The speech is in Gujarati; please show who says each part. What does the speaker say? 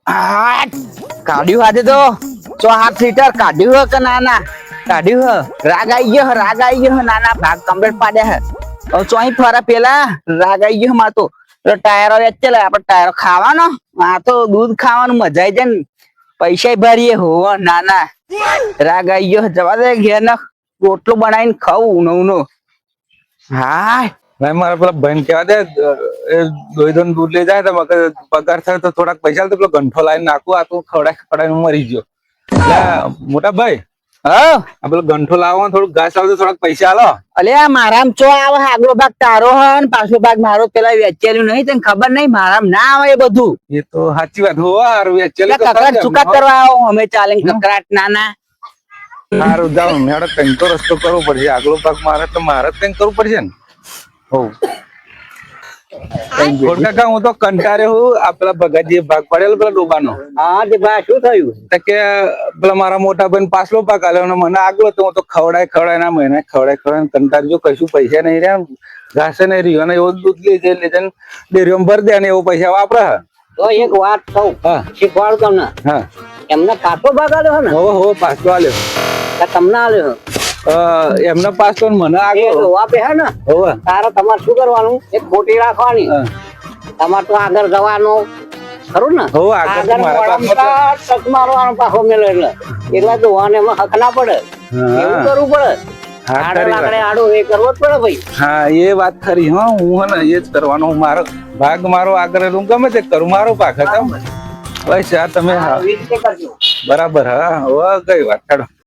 Speaker 1: આ કાઢ્યું આજે તો 8 લીટર કાઢ્યું હે કે નાના કાઢ્યું હે રાગ આવી ગયો નાના ભાગ કમ્પ્લીટ પાડ્યા હે હવે ચોઈ ફરા પેલા રાગ આવી ગયો માં તો ટાયરો વેચે લે આપણે ટાયરો ખાવાનો આ તો દૂધ ખાવાનું મજા આવી જાય ને પૈસા ભરીએ હોવ નાના રાગ આવી ગયો જવા દે ઘેર ના રોટલો બનાવીને ખાવું નવનો હા
Speaker 2: ભાઈ મારા પેલા ભાઈ કેવા દે દોઈ દૂધ લઈ જાય તો પગાર થાય તો થોડાક પૈસા તો પેલો ગંઠો લાવીને નાખું આ તો ખવડાવીને મરી ગયો એટલે મોટા ભાઈ
Speaker 1: હા
Speaker 2: આ પેલો ગંઠો લાવો થોડું ઘાસ આવે તો થોડાક પૈસા આલો.
Speaker 1: અલે મારામ ચો આવે આગલો ભાગ તારો હે ને પાછો ભાગ મારો પેલા વેચેલું નહીં તને ખબર નહીં મારામ ના આવે એ બધું
Speaker 2: એ તો સાચી વાત હો હારું વેચેલું તો
Speaker 1: કકડાટ ચુકા કરવા આવો અમે ચાલે કકડાટ નાના
Speaker 2: સારું જાઓ મેડો કંઈક તો રસ્તો કરવો પડશે આગલો ભાગ મારે તો મારે જ કંઈક કરવું પડશે ને હો કાકા હું તો કંટાળે હું આ પેલા ભગાજી ભાગ પડેલો પેલા ડોબાનો
Speaker 1: હા તે ભાઈ શું થયું
Speaker 2: તો કે પેલા મારા મોટા ભાઈ પાછલો પાક આલ્યો ને મને આગલો તો હું તો ખવડાય ના મહિને ખવડાય કંટાળજો કશું પૈસા નહીં રહ્યા ઘાસે નહીં રહ્યું અને એવું દૂધ લઈ જાય ડેરીઓમાં ભરી દે અને એવો પૈસા વાપરે.
Speaker 1: તો એક વાત કહું
Speaker 2: હા
Speaker 1: શીખવાડું તમને
Speaker 2: હા
Speaker 1: એમને પાછો ભાગ આલ્યો ને
Speaker 2: હો પાછલો આલ્યો
Speaker 1: તમને આલ્યો
Speaker 2: એમનો પાછલો મને આગળ
Speaker 1: આપે હે ને
Speaker 2: હોવે
Speaker 1: તારે તમારે શું કરવાનું એક ખોટી રાખવાની તમારે તો આગળ જવાનું ખરું ને
Speaker 2: હો આગળ
Speaker 1: ટચ મારવાનો પાછો મેળો એટલે જોવાને એમાં હક ના પડે એવું કરવું પડે આડો એ કરવો જ પડે ભાઈ.
Speaker 2: હા એ વાત ખરી હા હું હે ને એ જ કરવાનો મારો ભાગ મારો આગળ હું ગમે તે કરું મારો પાક હતા બસ આ તમે બરાબર હા કઈ વાત કાઢો